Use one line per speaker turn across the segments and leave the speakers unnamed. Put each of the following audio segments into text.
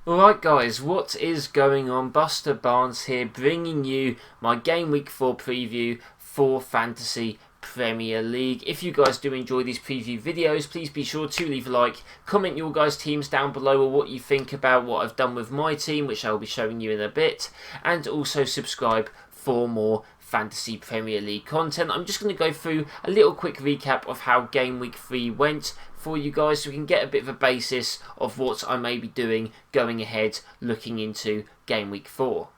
Alright guys, what is going on? BusterBarnes here, bringing you my Game Week 4 preview for Fantasy Premier League. If you guys do enjoy these preview videos, please be sure to leave a like, comment your guys' teams down below or what you think about what I've done with my team, which I will be showing you in a bit, and also subscribe for more Fantasy Premier League content. I'm just going to go through a little quick recap of how Game Week 3 went for you guys so we can get a bit of a basis of what I may be doing going ahead looking into Game Week 4.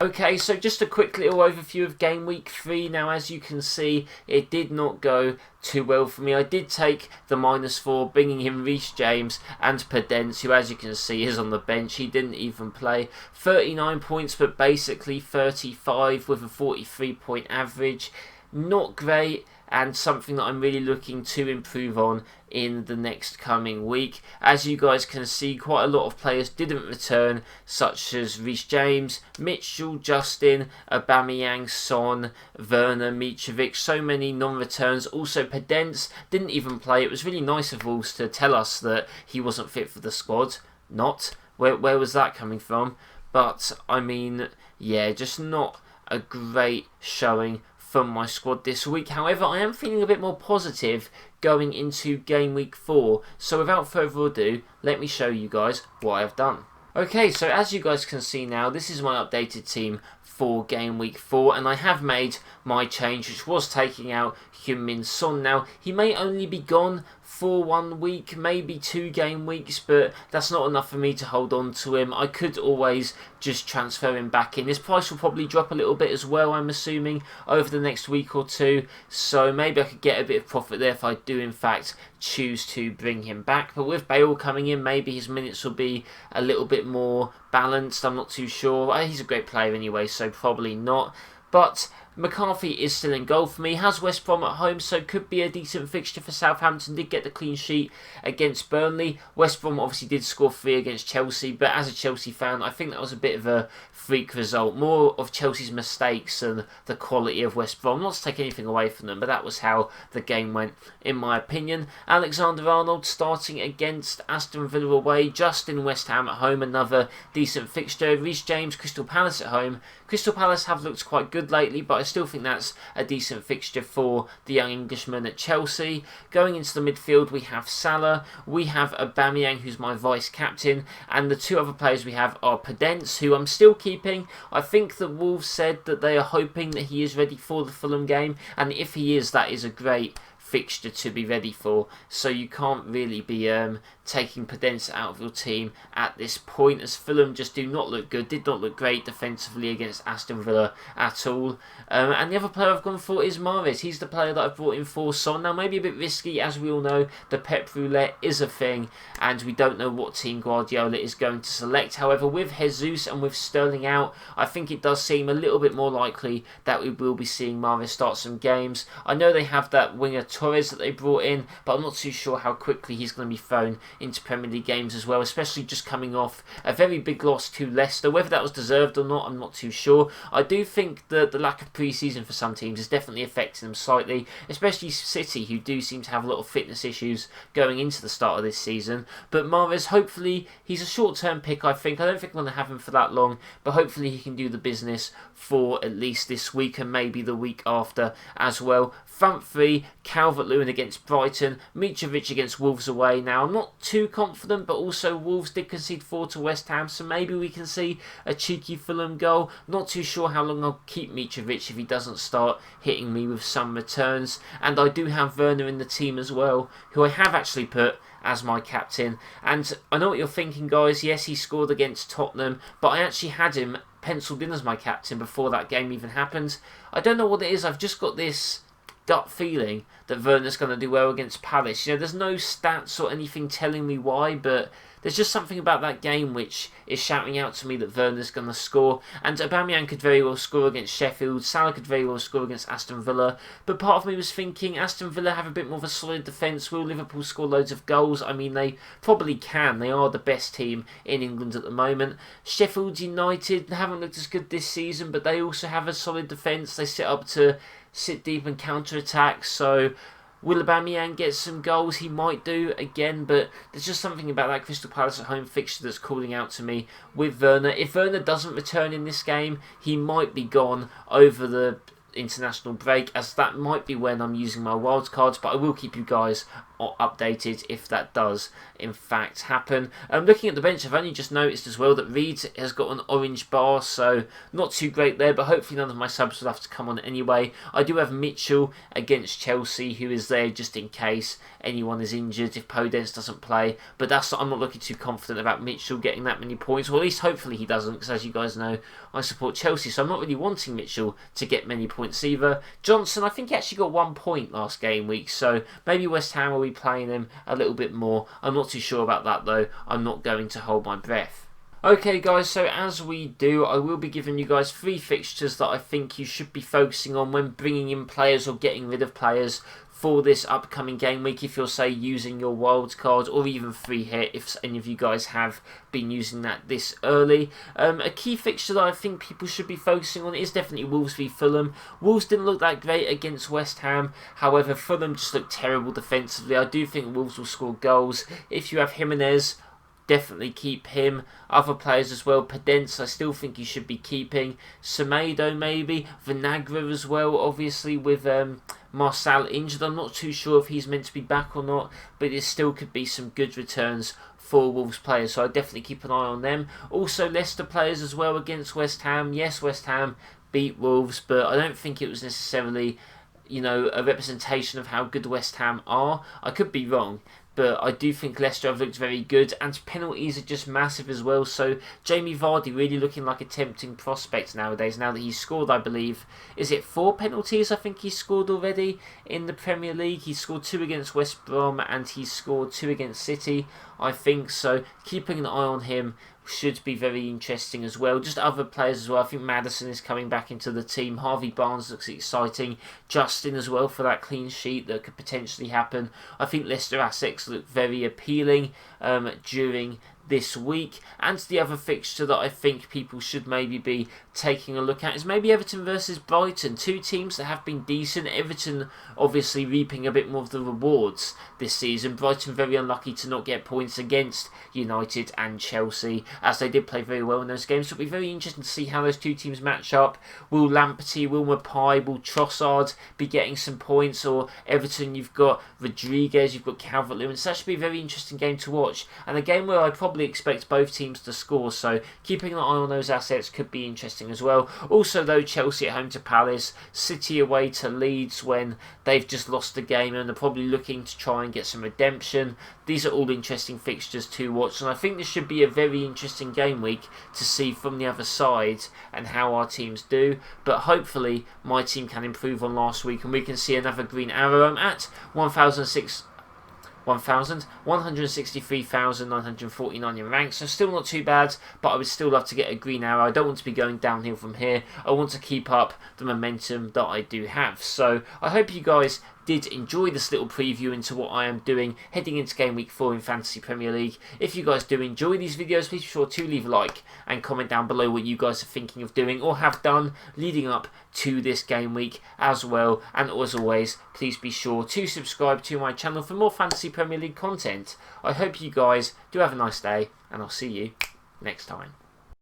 Okay, so just a quick little overview of Game Week 3. Now, as you can see, it did not go too well for me. I did take the -4, bringing in Reece James and Podence, who, as you can see, is on the bench. He didn't even play. 39 points, but basically 35 with a 43-point average. Not great, and something that I'm really looking to improve on in the next coming week. As you guys can see, quite a lot of players didn't return, such as Reece James, Mitchell, Justin, Aubameyang, Son, Werner, Mitrovic. So many non-returns. Also, Podence didn't even play. It was really nice of Wolves to tell us that he wasn't fit for the squad. Not. Where was that coming from? But, I mean, yeah, just not a great showing from my squad this week. However, I am feeling a bit more positive going into Game Week 4. So without further ado, let me show you guys what I've done. Okay, so as you guys can see now, this is my updated team for Game Week 4, and I have made my change, which was taking out Heung-min Son. Now, he may only be gone for 1 week, maybe 2 game weeks, but that's not enough for me to hold on to him. I could always just transfer him back in. His price will probably drop a little bit as well, I'm assuming, over the next week or two, so maybe I could get a bit of profit there if I do in fact choose to bring him back. But with Bale coming in, maybe his minutes will be a little bit more balanced. I'm not too sure. He's a great player anyway, so probably not. But McCarthy is still in goal for me. Has West Brom at home, so could be a decent fixture for Southampton. Did get the clean sheet against Burnley. West Brom obviously did score 3 against Chelsea, but as a Chelsea fan, I think that was a bit of a freak result. More of Chelsea's mistakes than the quality of West Brom. Not to take anything away from them, but that was how the game went, in my opinion. Alexander-Arnold starting against Aston Villa away. Justin, West Ham at home, another decent fixture. Reece James, Crystal Palace at home. Crystal Palace have looked quite good lately, but I still think that's a decent fixture for the young Englishman at Chelsea. Going into the midfield, we have Salah, we have Aubameyang, who's my vice-captain, and the 2 other players we have are Podence, who I'm still keeping. I think that Wolves said that they are hoping that he is ready for the Fulham game, and if he is, that is a great fixture to be ready for, so you can't really be taking Podence out of your team at this point, as Fulham just do not look good, did not look great defensively against Aston Villa at all. And the other player I've gone for is Mahrez. He's the player that I've brought in for Son. Now, maybe a bit risky, as we all know, the Pep Roulette is a thing, and we don't know what team Guardiola is going to select. However, with Jesus and with Sterling out, I think it does seem a little bit more likely that we will be seeing Mahrez start some games. I know they have that winger Torres that they brought in, but I'm not too sure how quickly he's going to be thrown into Premier League games as well, especially just coming off a very big loss to Leicester. Whether that was deserved or not, I'm not too sure. I do think that the lack of pre-season for some teams is definitely affecting them slightly, especially City, who do seem to have a lot of fitness issues going into the start of this season. But Mahrez, hopefully, he's a short-term pick, I think. I don't think I'm going to have him for that long, but hopefully he can do the business for at least this week and maybe the week after as well. Front 3, Calvert-Lewin against Brighton, Mitrovic against Wolves away. Now, I'm not too confident, but also Wolves did concede 4 to West Ham, so maybe we can see a cheeky Fulham goal. Not too sure how long I'll keep Mitrovic if he doesn't start hitting me with some returns. And I do have Werner in the team as well, who I have actually put as my captain. And I know what you're thinking, guys. Yes, he scored against Tottenham, but I actually had him penciled in as my captain before that game even happened. I don't know what it is. I've just got this gut feeling that Werner's going to do well against Palace. You know, there's no stats or anything telling me why, but there's just something about that game which is shouting out to me that Werner's going to score. And Aubameyang could very well score against Sheffield. Salah could very well score against Aston Villa. But part of me was thinking, Aston Villa have a bit more of a solid defence. Will Liverpool score loads of goals? I mean, they probably can. They are the best team in England at the moment. Sheffield United haven't looked as good this season, but they also have a solid defence. They sit deep and counter-attack. So Will Aubameyang get some goals? He might do again, but there's just something about that Crystal Palace at home fixture that's calling out to me with Werner. If Werner doesn't return in this game, he might be gone over the international break, as that might be when I'm using my wildcards, but I will keep you guys updated if that does in fact happen. Looking at the bench, I've only just noticed as well that Reed has got an orange bar, so not too great there, but hopefully none of my subs will have to come on anyway. I do have Mitchell against Chelsea, who is there just in case anyone is injured if Podence doesn't play, but I'm not looking too confident about Mitchell getting that many points, or at least hopefully he doesn't, because as you guys know, I support Chelsea, so I'm not really wanting Mitchell to get many points either. Johnson, I think he actually got 1 point last game week, so maybe West Ham will be playing him a little bit more. I'm not too sure about that though. I'm not going to hold my breath. Okay guys, so as we do, I will be giving you guys 3 fixtures that I think you should be focusing on when bringing in players or getting rid of players for this upcoming game week, if you're, say, using your wild card, or even free hit if any of you guys have been using that this early. A key fixture that I think people should be focusing on is definitely Wolves v Fulham. Wolves didn't look that great against West Ham, however Fulham just looked terrible defensively. I do think Wolves will score goals. If you have Jimenez, definitely keep him. Other players as well. Podence, I still think you should be keeping. Semedo maybe. Vinagre as well, obviously with Marcel injured. I'm not too sure if he's meant to be back or not, but it still could be some good returns for Wolves players, so I definitely keep an eye on them. Also Leicester players as well against West Ham. Yes, West Ham beat Wolves, but I don't think it was necessarily, you know, a representation of how good West Ham are. I could be wrong, but I do think Leicester have looked very good, and penalties are just massive as well. So Jamie Vardy really looking like a tempting prospect nowadays, now that he's scored, I believe, is it 4 penalties I think he's scored already in the Premier League. He scored 2 against West Brom and he scored 2 against City, I think. So keeping an eye on him should be very interesting as well. Just other players as well. I think Maddison is coming back into the team. Harvey Barnes looks exciting. Justin as well for that clean sheet that could potentially happen. I think Leicester assets look very appealing during this week. And the other fixture that I think people should maybe be taking a look at is maybe Everton versus Brighton. 2 teams that have been decent. Everton obviously reaping a bit more of the rewards this season. Brighton very unlucky to not get points against United and Chelsea, as they did play very well in those games. So it'll be very interesting to see how those 2 teams match up. Will Lamptey, will Mapai, will Trossard be getting some points? Or Everton, you've got Rodriguez, you've got Calvert-Lewin. So that should be a very interesting game to watch, and a game where I probably expect both teams to score, so keeping an eye on those assets could be interesting as well. Also though, Chelsea at home to Palace, City away to Leeds when they've just lost the game and they're probably looking to try and get some redemption. These are all interesting fixtures to watch, and I think this should be a very interesting game week to see from the other side and how our teams do. But hopefully my team can improve on last week and we can see another green arrow. I'm at 163,949 in rank, so still not too bad, but I would still love to get a green arrow. I don't want to be going downhill from here. I want to keep up the momentum that I do have. So I hope you guys did enjoy this little preview into what I am doing heading into Game Week 4 in Fantasy Premier League. If you guys do enjoy these videos, please be sure to leave a like and comment down below what you guys are thinking of doing or have done leading up to this game week as well. And as always, please be sure to subscribe to my channel for more Fantasy Premier League content. I hope you guys do have a nice day, and I'll see you next time.